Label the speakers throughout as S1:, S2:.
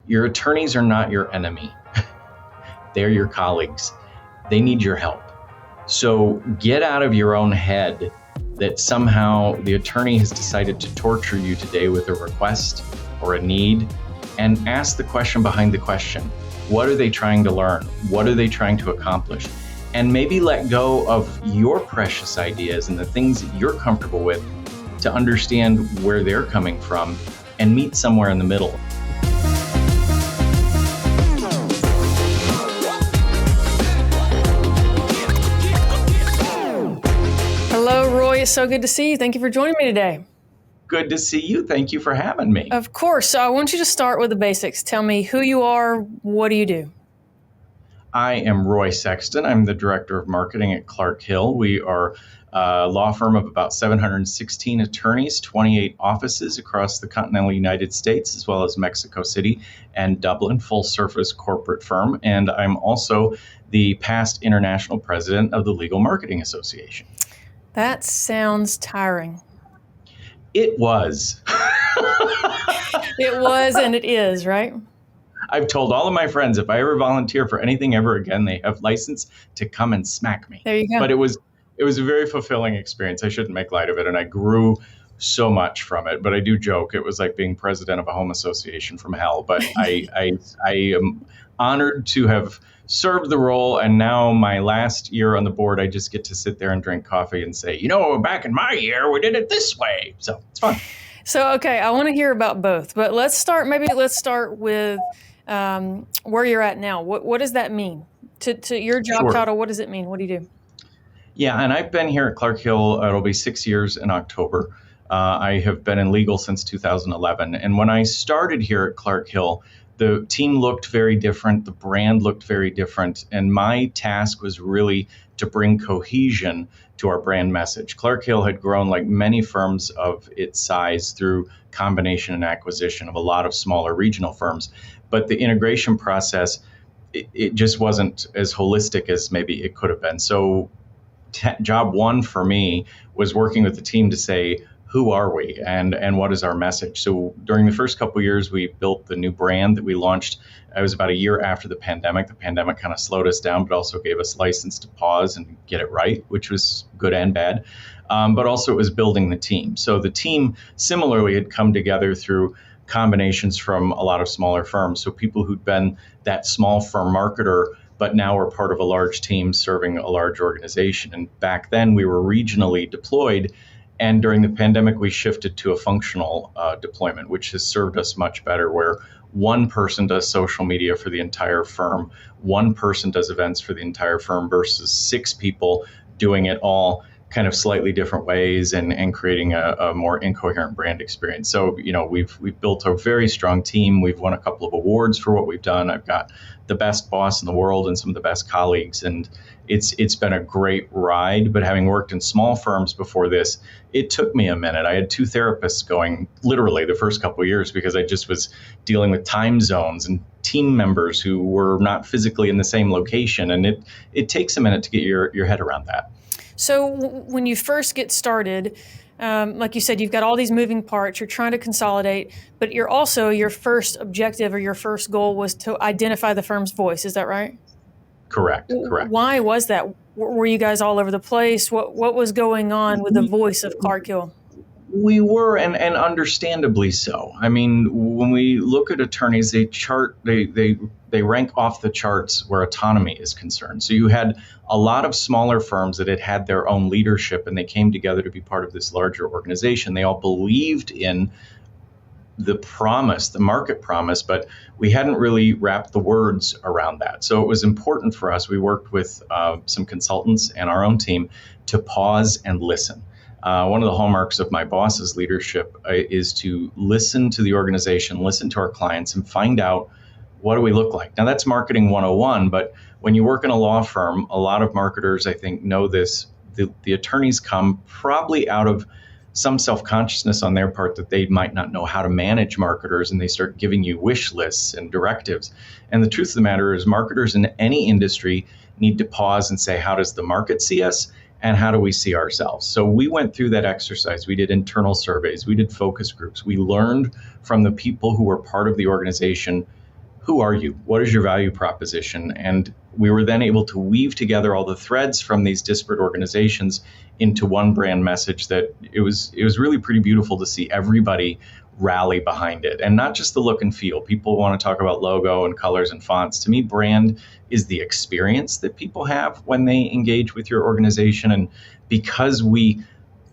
S1: Your attorneys are not your enemy. They're your colleagues. They need your help. So get out of your own head that somehow the attorney has decided to torture you today with a request or a need, and ask the question behind the question. What are they trying to learn? What are they trying to accomplish? And maybe let go of your precious ideas and the things that you're comfortable with to understand where they're coming from and meet somewhere in the middle.
S2: Hello, Roy. It's so good to see you. Thank you for joining me today.
S1: Good to see you. Thank you for having me.
S2: Of course. So I want you to start with the basics. Tell me who you are. What do you do?
S1: I am Roy Sexton. I'm the Director of Marketing at Clark Hill. We are a law firm of about 716 attorneys, 28 offices across the continental United States, as well as Mexico City and Dublin, full-service corporate firm. And I'm also the past international president of the Legal Marketing Association.
S2: That sounds tiring.
S1: It was.
S2: It was and it is, right?
S1: I've told all of my friends if I ever volunteer for anything ever again, they have license to come and smack me.
S2: There you go.
S1: But it was a very fulfilling experience. I shouldn't make light of it, and I grew so much from it. But I do joke it was like being president of a home association from hell. But I am honored to have served the role, and now my last year on the board, I just get to sit there and drink coffee and say, back in my year, we did it this way. So it's fun.
S2: So, okay, I want to hear about both, but let's start with where you're at now. What does that mean? To your job
S1: Sure.
S2: title, what does it mean? What do you do?
S1: Yeah, and I've been here at Clark Hill, it'll be 6 years in October. I have been in legal since 2011. And when I started here at Clark Hill, the team looked very different, the brand looked very different, and my task was really to bring cohesion to our brand message. Clark Hill had grown like many firms of its size through combination and acquisition of a lot of smaller regional firms, but the integration process, it just wasn't as holistic as maybe it could have been. So job one for me was working with the team to say, who are we and what is our message? So during the first couple of years, we built the new brand that we launched. It was about a year after the pandemic. The pandemic kind of slowed us down, but also gave us license to pause and get it right, which was good and bad. But also it was building the team. So the team similarly had come together through combinations from a lot of smaller firms. So people who'd been that small firm marketer, but now we're part of a large team serving a large organization. And back then we were regionally deployed. And during the pandemic, we shifted to a functional deployment, which has served us much better, where one person does social media for the entire firm, one person does events for the entire firm versus 6 people doing it all kind of slightly different ways and creating a more incoherent brand experience. So, we've built a very strong team. We've won a couple of awards for what we've done. I've got the best boss in the world and some of the best colleagues. And it's been a great ride, but having worked in small firms before this, it took me a minute. I had 2 therapists going literally the first couple of years because I just was dealing with time zones and team members who were not physically in the same location. And it takes a minute to get your head around that.
S2: So when you first get started, like you said, you've got all these moving parts, you're trying to consolidate, but your first objective or your first goal was to identify the firm's voice. Is that right?
S1: Correct.
S2: Why was that? Were you guys all over the place? What was going on with the voice of Clark Hill?
S1: We were, and understandably so. I mean, when we look at attorneys, they rank off the charts where autonomy is concerned. So you had a lot of smaller firms that had their own leadership, and they came together to be part of this larger organization. They all believed in the promise, the market promise, but we hadn't really wrapped the words around that. So it was important for us. We worked with some consultants and our own team to pause and listen. One of the hallmarks of my boss's leadership is to listen to the organization, listen to our clients, and find out, what do we look like? Now, that's marketing 101, but when you work in a law firm, a lot of marketers, I think, know this. The attorneys come probably out of some self-consciousness on their part that they might not know how to manage marketers, and they start giving you wish lists and directives. And the truth of the matter is, marketers in any industry need to pause and say, how does the market see us? And how do we see ourselves? So we went through that exercise. We did internal surveys. We did focus groups. We learned from the people who were part of the organization who are you? What is your value proposition? And we were then able to weave together all the threads from these disparate organizations into one brand message that it was really pretty beautiful to see everybody rally behind it. And not just the look and feel. People want to talk about logo and colors and fonts. To me, brand is the experience that people have when they engage with your organization. And because we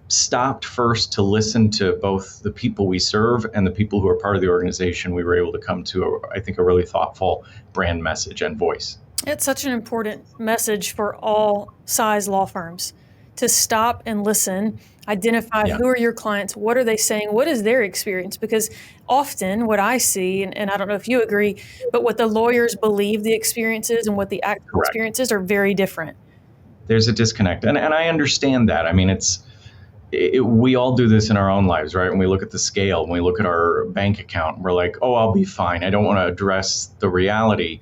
S1: stopped first to listen to both the people we serve and the people who are part of the organization, we were able to come to, I think, a really thoughtful brand message and voice.
S2: It's such an important message for all size law firms to stop and listen, identify who are your clients, what are they saying, what is their experience? Because often what I see, and I don't know if you agree, but what the lawyers believe the experience is and what the actual experiences are very different.
S1: There's a disconnect. And I understand that. I mean, we all do this in our own lives, right? When we look at the scale, when we look at our bank account, we're like, oh, I'll be fine. I don't want to address the reality.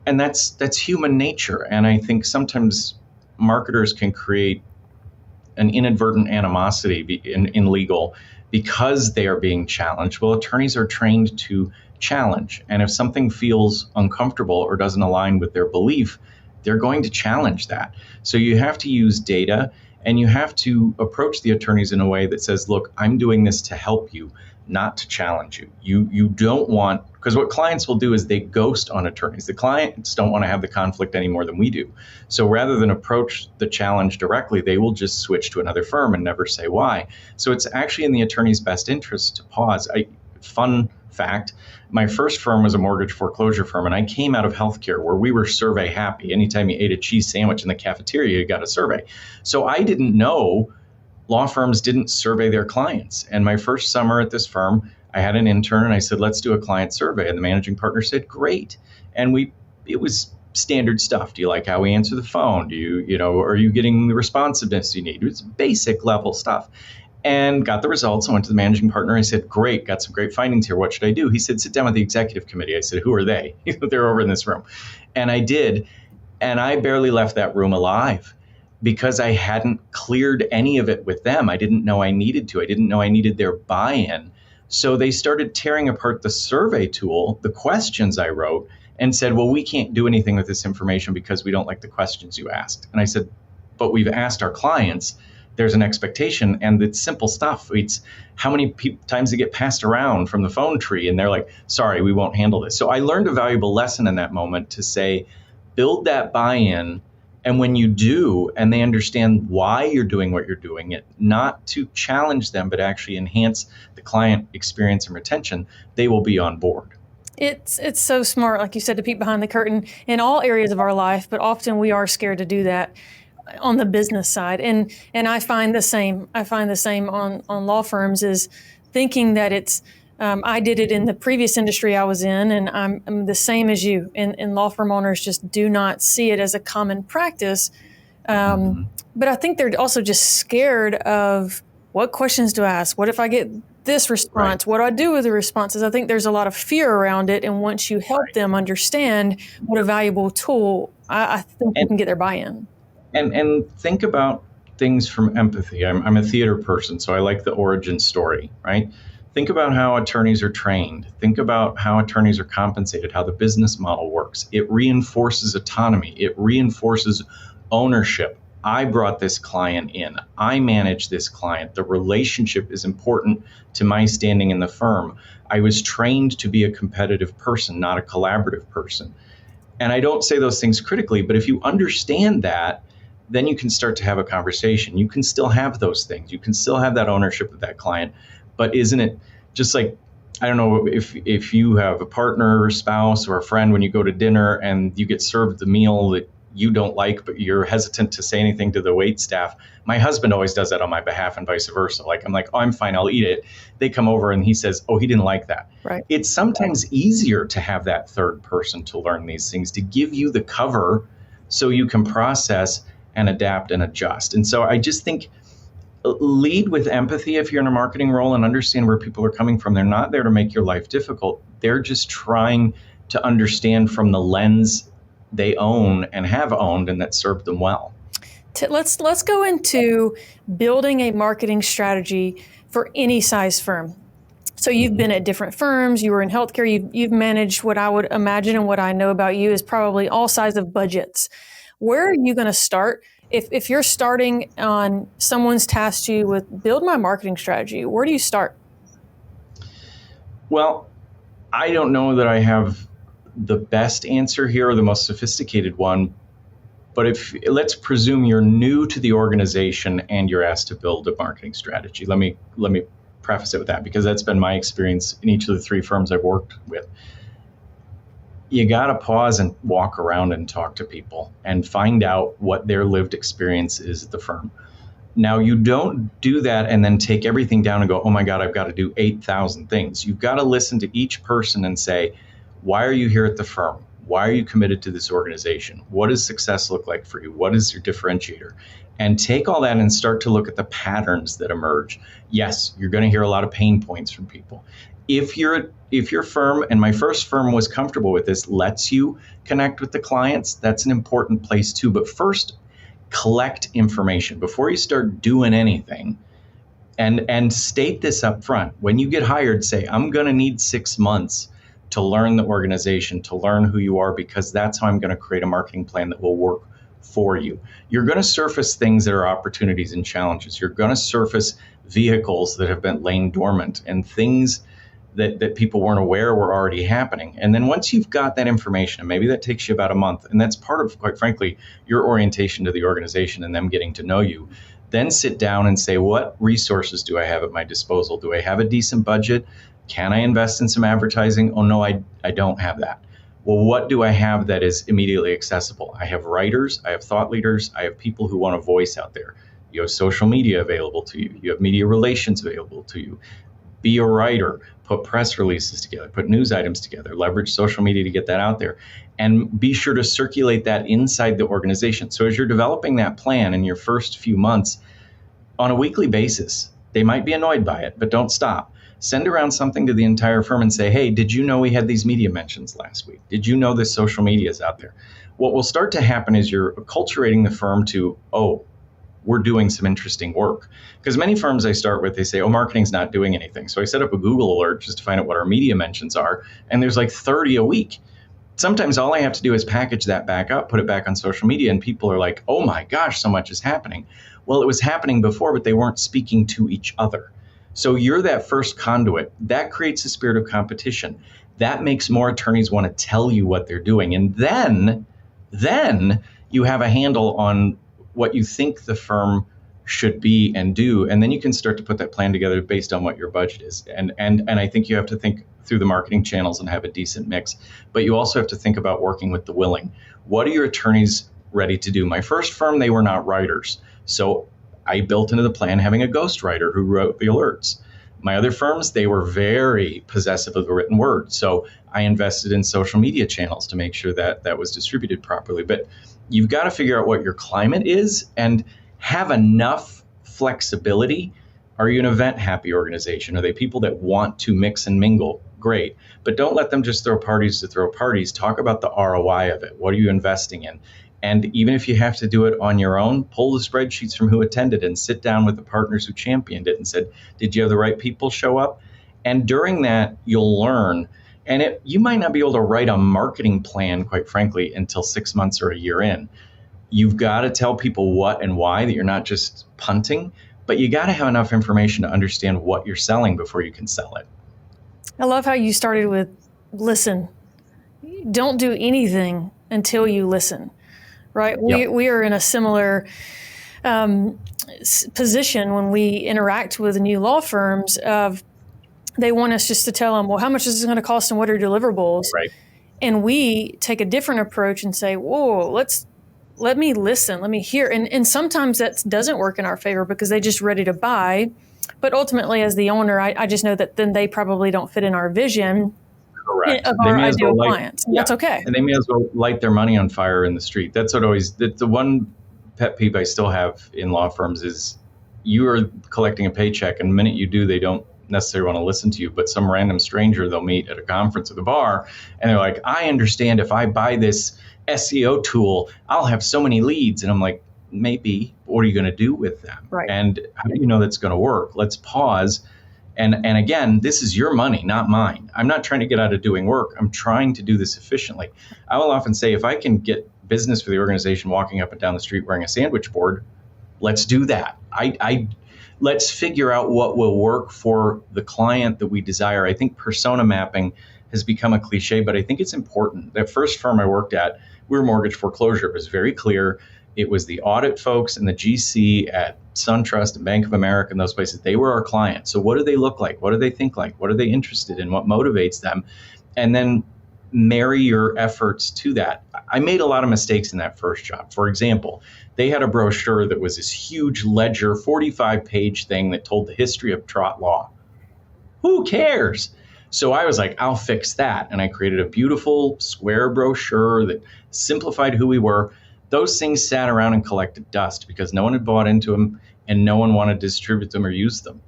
S1: And that's human nature. And I think sometimes marketers can create an inadvertent animosity in legal because they are being challenged. Well, attorneys are trained to challenge. And if something feels uncomfortable or doesn't align with their belief, they're going to challenge that. So you have to use data, and you have to approach the attorneys in a way that says, look, I'm doing this to help you, not to challenge you. You don't want, because what clients will do is they ghost on attorneys. The clients don't want to have the conflict any more than we do. So rather than approach the challenge directly, they will just switch to another firm and never say why. So it's actually in the attorney's best interest to pause. Fun fact, my first firm was a mortgage foreclosure firm, and I came out of healthcare where we were survey happy. Anytime you ate a cheese sandwich in the cafeteria, you got a survey. So I didn't know law firms didn't survey their clients. And my first summer at this firm, I had an intern and I said, let's do a client survey. And the managing partner said, great. And it was standard stuff. Do you like how we answer the phone? Are you getting the responsiveness you need? It was basic level stuff. And got the results. I went to the managing partner. I said, great, got some great findings here. What should I do? He said, sit down with the executive committee. I said, who are they? They're over in this room. And I did. And I barely left that room alive because I hadn't cleared any of it with them. I didn't know I needed to. I didn't know I needed their buy-in. So they started tearing apart the survey tool, the questions I wrote, and said, well, we can't do anything with this information because we don't like the questions you asked. And I said, but we've asked our clients. There's an expectation, and it's simple stuff. It's how many times they get passed around from the phone tree, and they're like, sorry, we won't handle this. So I learned a valuable lesson in that moment to say, build that buy-in. And when you do, and they understand why you're doing what you're doing, it not to challenge them, but actually enhance the client experience and retention, they will be on board.
S2: It's so smart, like you said, to peek behind the curtain in all areas of our life, but often we are scared to do that on the business side. And I find the same. I find the same on law firms, is thinking that it's, I did it in the previous industry I was in, and I'm the same as you. And law firm owners just do not see it as a common practice. But I think they're also just scared of, what questions to ask? What if I get this response? Right. What do I do with the responses? I think there's a lot of fear around it. And once you help them understand what a valuable tool, I think you can get their buy-in.
S1: And think about things from empathy. I'm a theater person, so I like the origin story, right? Think about how attorneys are trained. Think about how attorneys are compensated, how the business model works. It reinforces autonomy. It reinforces ownership. I brought this client in. I manage this client. The relationship is important to my standing in the firm. I was trained to be a competitive person, not a collaborative person. And I don't say those things critically, but if you understand that, then you can start to have a conversation. You can still have those things. You can still have that ownership of that client. But isn't it just like, I don't know, if you have a partner or spouse or a friend, when you go to dinner and you get served the meal that you don't like, but you're hesitant to say anything to the wait staff. My husband always does that on my behalf and vice versa. Like, I'm like, oh, I'm fine, I'll eat it. They come over and he says, oh, he didn't like that.
S2: Right.
S1: It's sometimes easier to have that third person to learn these things, to give you the cover so you can process and adapt and adjust. And so I just think, lead with empathy if you're in a marketing role and understand where people are coming from. They're not there to make your life difficult. They're just trying to understand from the lens they own and have owned and that served them well.
S2: Let's go into building a marketing strategy for any size firm. So you've been at different firms, you were in healthcare, you've managed what I would imagine, and what I know about you is probably all size of budgets. Where are you going to start? If you're starting on, someone's tasked you with build my marketing strategy, where do you start?
S1: Well, I don't know that I have the best answer here or the most sophisticated one, but let's presume you're new to the organization and you're asked to build a marketing strategy. Let me preface it with that, because that's been my experience in each of the 3 firms I've worked with. You got to pause and walk around and talk to people and find out what their lived experience is at the firm. Now, you don't do that and then take everything down and go, oh my God, I've got to do 8,000 things. You've got to listen to each person and say, why are you here at the firm? Why are you committed to this organization? What does success look like for you? What is your differentiator? And take all that and start to look at the patterns that emerge. Yes, you're going to hear a lot of pain points from people. If your firm, and my first firm was comfortable with this, lets you connect with the clients, that's an important place too. But first, collect information before you start doing anything, and state this up front. When you get hired, say, I'm going to need 6 months to learn the organization, to learn who you are, because that's how I'm going to create a marketing plan that will work for you. You're going to surface things that are opportunities and challenges. You're going to surface vehicles that have been laying dormant and things that people weren't aware were already happening. And then once you've got that information, and maybe that takes you about a month, and that's part of, quite frankly, your orientation to the organization and them getting to know you, then sit down and say, what resources do I have at my disposal? Do I have a decent budget? Can I invest in some advertising? Oh, no, I don't have that. Well, what do I have that is immediately accessible? I have writers, I have thought leaders, I have people who want a voice out there. You have social media available to you. You have media relations available to you. Be a writer, put press releases together, put news items together, leverage social media to get that out there, and be sure to circulate that inside the organization. So as you're developing that plan in your first few months, on a weekly basis, they might be annoyed by it, but don't stop. Send around something to the entire firm and say, hey, did you know we had these media mentions last week? Did you know this social media is out there? What will start to happen is you're acculturating the firm to, oh, we're doing some interesting work. Because many firms I start with, they say, oh, marketing's not doing anything. So I set up a Google alert just to find out what our media mentions are. And there's like 30 a week. Sometimes all I have to do is package that back up, put it back on social media, and people are like, oh my gosh, so much is happening. Well, it was happening before, but they weren't speaking to each other. So you're that first conduit. That creates a spirit of competition. That makes more attorneys want to tell you what they're doing. And then you have a handle on what you think the firm should be and do. And then you can start to put that plan together based on what your budget is. And I think you have to think through the marketing channels and have a decent mix. But you also have to think about working with the willing. What are your attorneys ready to do? My first firm, they were not writers. So I built into the plan having a ghostwriter who wrote the alerts. My other firms, they were very possessive of the written word. So I invested in social media channels to make sure that that was distributed properly. But you've got to figure out what your climate is and have enough flexibility. Are you an event-happy organization? Are they people that want to mix and mingle? Great. But don't let them just throw parties to throw parties. Talk about the ROI of it. What are you investing in? And even if you have to do it on your own, pull the spreadsheets from who attended and sit down with the partners who championed it and said, did you have the right people show up? And during that, you'll learn. And you might not be able to write a marketing plan, quite frankly, until 6 months or a year in. You've got to tell people what and why, that you're not just punting, but you got to have enough information to understand what you're selling before you can sell it.
S2: I love how you started with listen. Don't do anything until you listen. Right.
S1: Yep.
S2: We are in a similar position when we interact with new law firms of they want us just to tell them, well, how much is this going to cost and what are deliverables?
S1: Right.
S2: And we take a different approach and say, whoa, let me listen, let me hear. And sometimes that doesn't work in our favor because they're just ready to buy. But ultimately, as the owner, I just know that then they probably don't fit in our vision.
S1: Correct.
S2: Of our ideal clients. Yeah. That's okay.
S1: And they may as well light their money on fire in the street. That's the one pet peeve I still have in law firms is you are collecting a paycheck, and the minute you do, they don't necessarily want to listen to you, but some random stranger they'll meet at a conference at the bar, and they're like, I understand if I buy this SEO tool, I'll have so many leads. And I'm like, maybe, what are you going to do with them?
S2: Right.
S1: And how do you know that's going to work? Let's pause And again, this is your money, not mine. I'm not trying to get out of doing work. I'm trying to do this efficiently. I will often say, if I can get business for the organization walking up and down the street wearing a sandwich board, let's do that. Let's figure out what will work for the client that we desire. I think persona mapping has become a cliche, but I think it's important. That first firm I worked at, we were mortgage foreclosure. It was very clear. It was the audit folks and the GC at SunTrust and Bank of America and those places. They were our clients. So what do they look like? What do they think like? What are they interested in? What motivates them? And then marry your efforts to that. I made a lot of mistakes in that first job. For example, they had a brochure that was this huge ledger, 45-page thing that told the history of trot law. Who cares? So I was like, I'll fix that. And I created a beautiful square brochure that simplified who we were. Those things sat around and collected dust because no one had bought into them and no one wanted to distribute them or use them.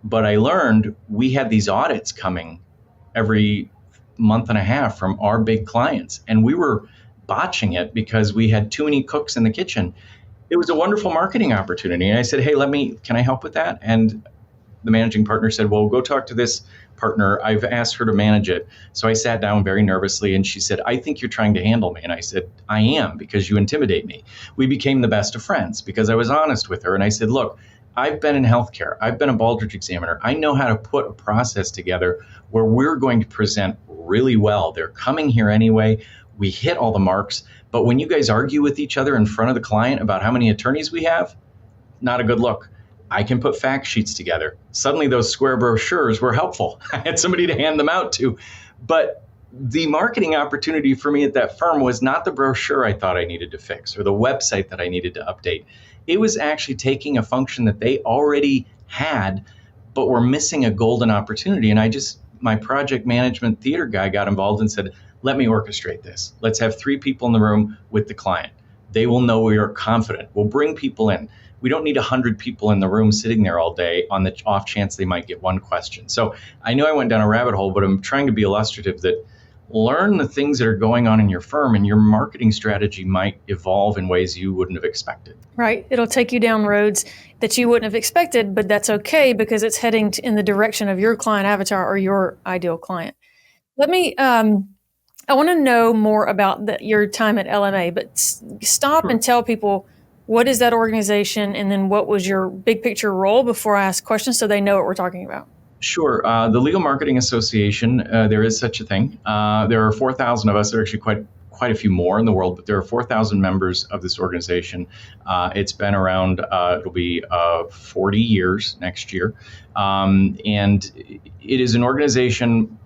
S1: But I learned we had these audits coming every month and a half from our big clients, and we were botching it because we had too many cooks in the kitchen. It was a wonderful marketing opportunity. And I said, hey, can I help with that? And the managing partner said, well, go talk to this partner. I've asked her to manage it. So I sat down very nervously and she said, I think you're trying to handle me. And I said, I am, because you intimidate me. We became the best of friends because I was honest with her. And I said, look, I've been in healthcare. I've been a Baldrige examiner. I know how to put a process together where we're going to present really well. They're coming here anyway. We hit all the marks. But when you guys argue with each other in front of the client about how many attorneys we have, not a good look. I can put fact sheets together. Suddenly those square brochures were helpful. I had somebody to hand them out to. But the marketing opportunity for me at that firm was not the brochure I thought I needed to fix or the website that I needed to update. It was actually taking a function that they already had, but were missing a golden opportunity. And my project management theater guy got involved and said, let me orchestrate this. Let's have 3 people in the room with the client. They will know we are confident. We'll bring people in. We don't need 100 people in the room sitting there all day on the off chance they might get one question. So I know I went down a rabbit hole, but I'm trying to be illustrative that learn the things that are going on in your firm, and your marketing strategy might evolve in ways you wouldn't have expected.
S2: Right. It'll take you down roads that you wouldn't have expected, but that's okay because it's heading in the direction of your client avatar or your ideal client. I want to know more about your time at LMA, but stop and tell people, what is that organization? And then what was your big picture role before I ask questions so they know what we're talking about?
S1: Sure. The Legal Marketing Association, there is such a thing. There are 4,000 of us. There are actually quite a few more in the world, but there are 4,000 members of this organization. It's been around, it'll be 40 years next year. And it is an organization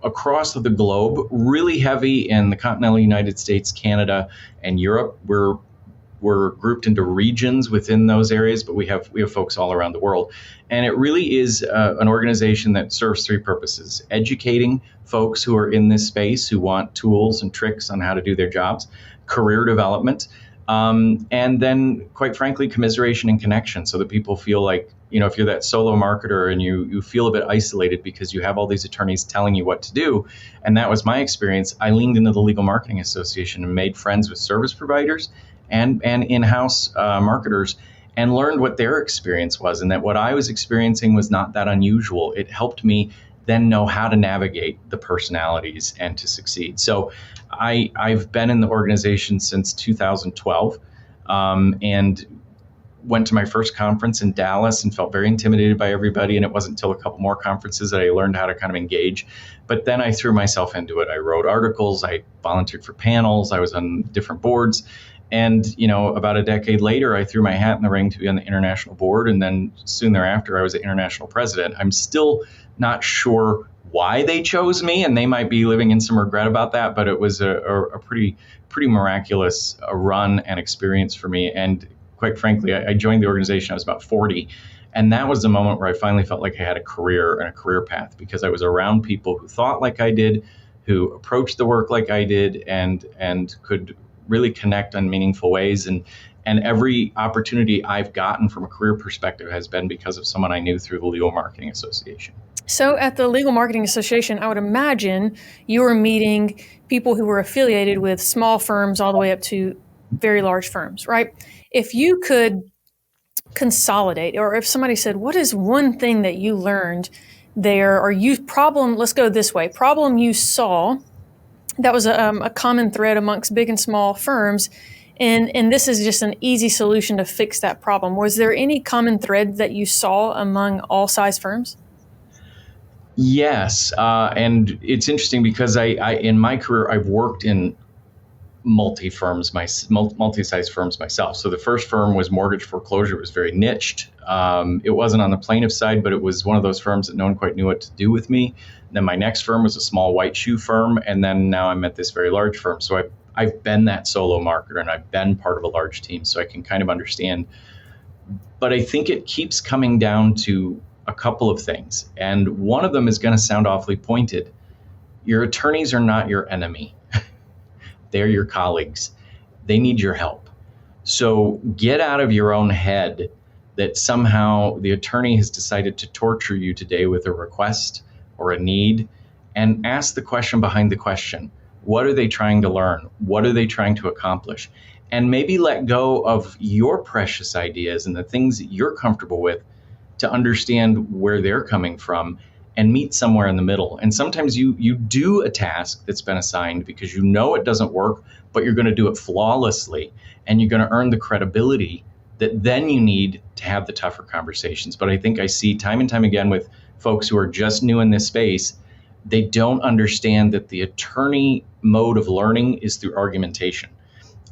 S1: across the globe, really heavy in the continental United States, Canada, and Europe. We're grouped into regions within those areas, but we have folks all around the world. And it really is an organization that serves 3 purposes: educating folks who are in this space, who want tools and tricks on how to do their jobs, career development, and then, quite frankly, commiseration and connection, so that people feel like, if you're that solo marketer and you feel a bit isolated because you have all these attorneys telling you what to do. And that was my experience. I leaned into the Legal Marketing Association and made friends with service providers and in-house marketers, and learned what their experience was, and that what I was experiencing was not that unusual. It helped me then know how to navigate the personalities and to succeed. So I've been in the organization since 2012, and went to my first conference in Dallas and felt very intimidated by everybody. And it wasn't until a couple more conferences that I learned how to kind of engage. But then I threw myself into it. I wrote articles, I volunteered for panels, I was on different boards. And, about a decade later, I threw my hat in the ring to be on the international board. And then soon thereafter, I was the international president. I'm still not sure why they chose me, and they might be living in some regret about that. But it was a pretty miraculous run and experience for me. And quite frankly, I joined the organization, I was about 40. And that was the moment where I finally felt like I had a career and a career path, because I was around people who thought like I did, who approached the work like I did, and could really connect on meaningful ways. And every opportunity I've gotten from a career perspective has been because of someone I knew through the Legal Marketing Association.
S2: So at the Legal Marketing Association, I would imagine you were meeting people who were affiliated with small firms all the way up to very large firms, right? If you could consolidate? Or if somebody said, what is one thing that you learned there, or let's go this way, problem you saw that was a common thread amongst big and small firms, and this is just an easy solution to fix that problem. Was there any common thread that you saw among all size firms?
S1: Yes, and it's interesting because I in my career I've worked in multi-size firms myself. So the first firm was mortgage foreclosure. It was very niched. It wasn't on the plaintiff side, but it was one of those firms that no one quite knew what to do with me. Then my next firm was a small white shoe firm, and then now I'm at this very large firm. So I've been that solo marketer, and I've been part of a large team, so I can kind of understand. But I think it keeps coming down to a couple of things, and one of them is going to sound awfully pointed. Your attorneys are not your enemy. They're your colleagues. They need your help. So get out of your own head that somehow the attorney has decided to torture you today with a request or a need, and ask the question behind the question. What are they trying to learn? What are they trying to accomplish? And maybe let go of your precious ideas and the things that you're comfortable with to understand where they're coming from and meet somewhere in the middle. And sometimes you do a task that's been assigned because you know it doesn't work, but you're going to do it flawlessly, and you're going to earn the credibility that then you need to have the tougher conversations. But I think I see time and time again with folks who are just new in this space, they don't understand that the attorney mode of learning is through argumentation,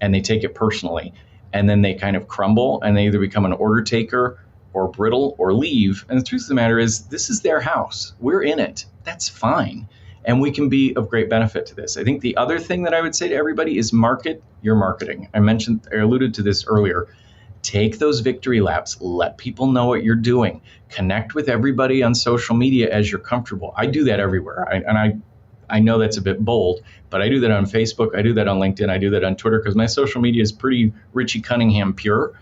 S1: and they take it personally, and then they kind of crumble, and they either become an order taker or brittle or leave. And the truth of the matter is, this is their house. We're in it. That's fine. And we can be of great benefit to this. I think the other thing that I would say to everybody is market your marketing. I alluded to this earlier. Take those victory laps. Let people know what you're doing. Connect with everybody on social media as you're comfortable. I do that everywhere. I know that's a bit bold, but I do that on Facebook. I do that on LinkedIn. I do that on Twitter because my social media is pretty Richie Cunningham pure.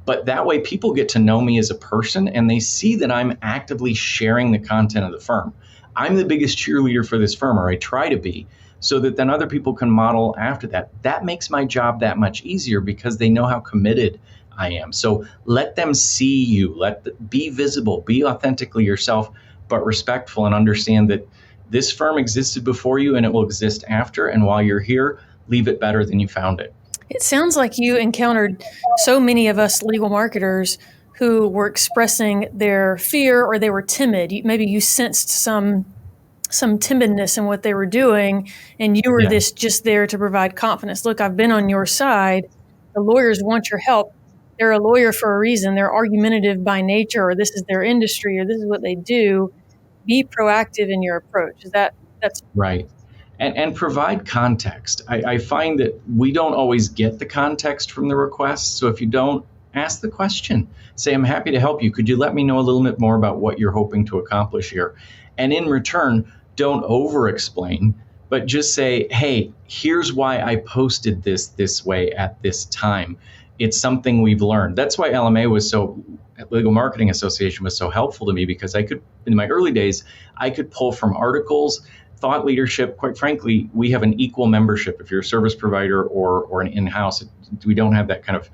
S1: But that way people get to know me as a person, and they see that I'm actively sharing the content of the firm. I'm the biggest cheerleader for this firm, or I try to be, so that then other people can model after that. That makes my job that much easier because they know how committed I am. So let them see you, be visible, be authentically yourself, but respectful, and understand that this firm existed before you and it will exist after. And while you're here, leave it better than you found it.
S2: It sounds like you encountered so many of us legal marketers who were expressing their fear, or they were timid. Maybe you sensed some timidness in what they were doing, and you were just there to provide confidence. Look, I've been on your side. The lawyers want your help. They're a lawyer for a reason. They're argumentative by nature, or this is their industry, or this is what they do. Be proactive in your approach. That's
S1: right. And provide context. I find that we don't always get the context from the request. So if you don't, ask the question. Say, I'm happy to help you. Could you let me know a little bit more about what you're hoping to accomplish here? And in return, don't over-explain, but just say, hey, here's why I posted this way at this time. It's something we've learned. That's why Legal Marketing Association was so helpful to me, because in my early days, I could pull from articles, thought leadership. Quite frankly, we have an equal membership. If you're a service provider or an in-house, we don't have that kind of,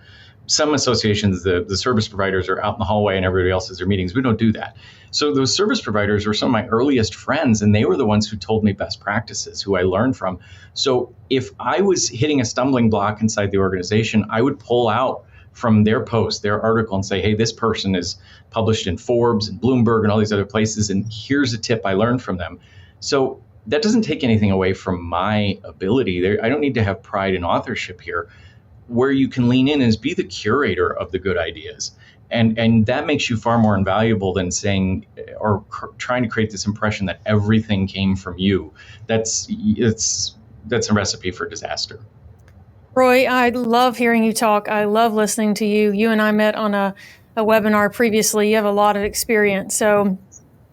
S1: some associations, the service providers are out in the hallway and everybody else has their meetings. We don't do that. So those service providers were some of my earliest friends, and they were the ones who told me best practices, who I learned from. So if I was hitting a stumbling block inside the organization, I would pull out from their post, their article, and say, hey, this person is published in Forbes and Bloomberg and all these other places, and here's a tip I learned from them. So that doesn't take anything away from my ability. I don't need to have pride in authorship here. Where you can lean in is be the curator of the good ideas. And that makes you far more invaluable than saying or trying to create this impression that everything came from you. That's a recipe for disaster.
S2: Roy, I love hearing you talk. I love listening to you. You and I met on a webinar previously. You have a lot of experience. So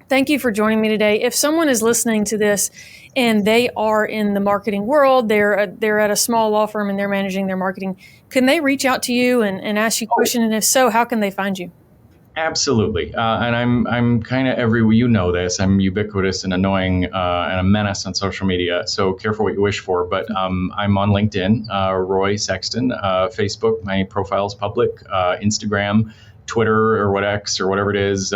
S2: thank you for joining me today. If someone is listening to this and they are in the marketing world, they're at a small law firm and they're managing their marketing, can they reach out to you and ask you questions? And if so, how can they find you?
S1: Absolutely. And I'm kind of everywhere. You know this. I'm ubiquitous and annoying and a menace on social media. So careful what you wish for. But I'm on LinkedIn, Roy Sexton, Facebook. My profile is public. Instagram, Twitter or what X or whatever it is,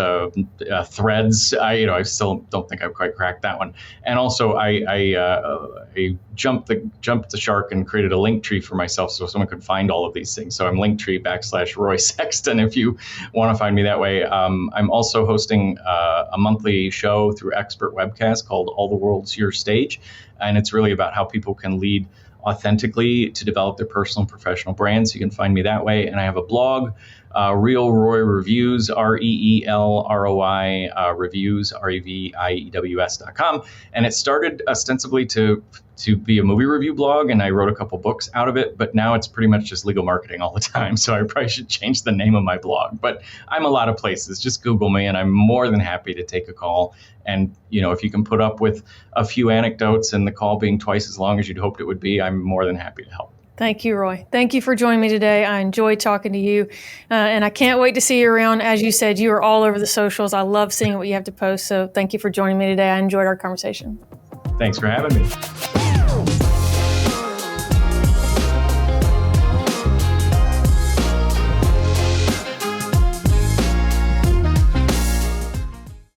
S1: Threads. I still don't think I've quite cracked that one. And also, I jumped the shark and created a link tree for myself so someone could find all of these things. So I'm Linktree /Roy Sexton if you want to find me that way. I'm also hosting a monthly show through Expert Webcast called All the World's Your Stage, and it's really about how people can lead authentically to develop their personal and professional brands. You can find me that way. And I have a blog, Real Roy Reviews, REELROI Reviews, REVIEWS.com. And it started ostensibly to be a movie review blog, and I wrote a couple books out of it, but now it's pretty much just legal marketing all the time. So I probably should change the name of my blog, but I'm a lot of places. Just Google me, and I'm more than happy to take a call. And, if you can put up with a few anecdotes and the call being twice as long as you'd hoped it would be, I'm more than happy to help.
S2: Thank you, Roy. Thank you for joining me today. I enjoyed talking to you, and I can't wait to see you around. As you said, you are all over the socials. I love seeing what you have to post. So thank you for joining me today. I enjoyed our conversation.
S1: Thanks for having me.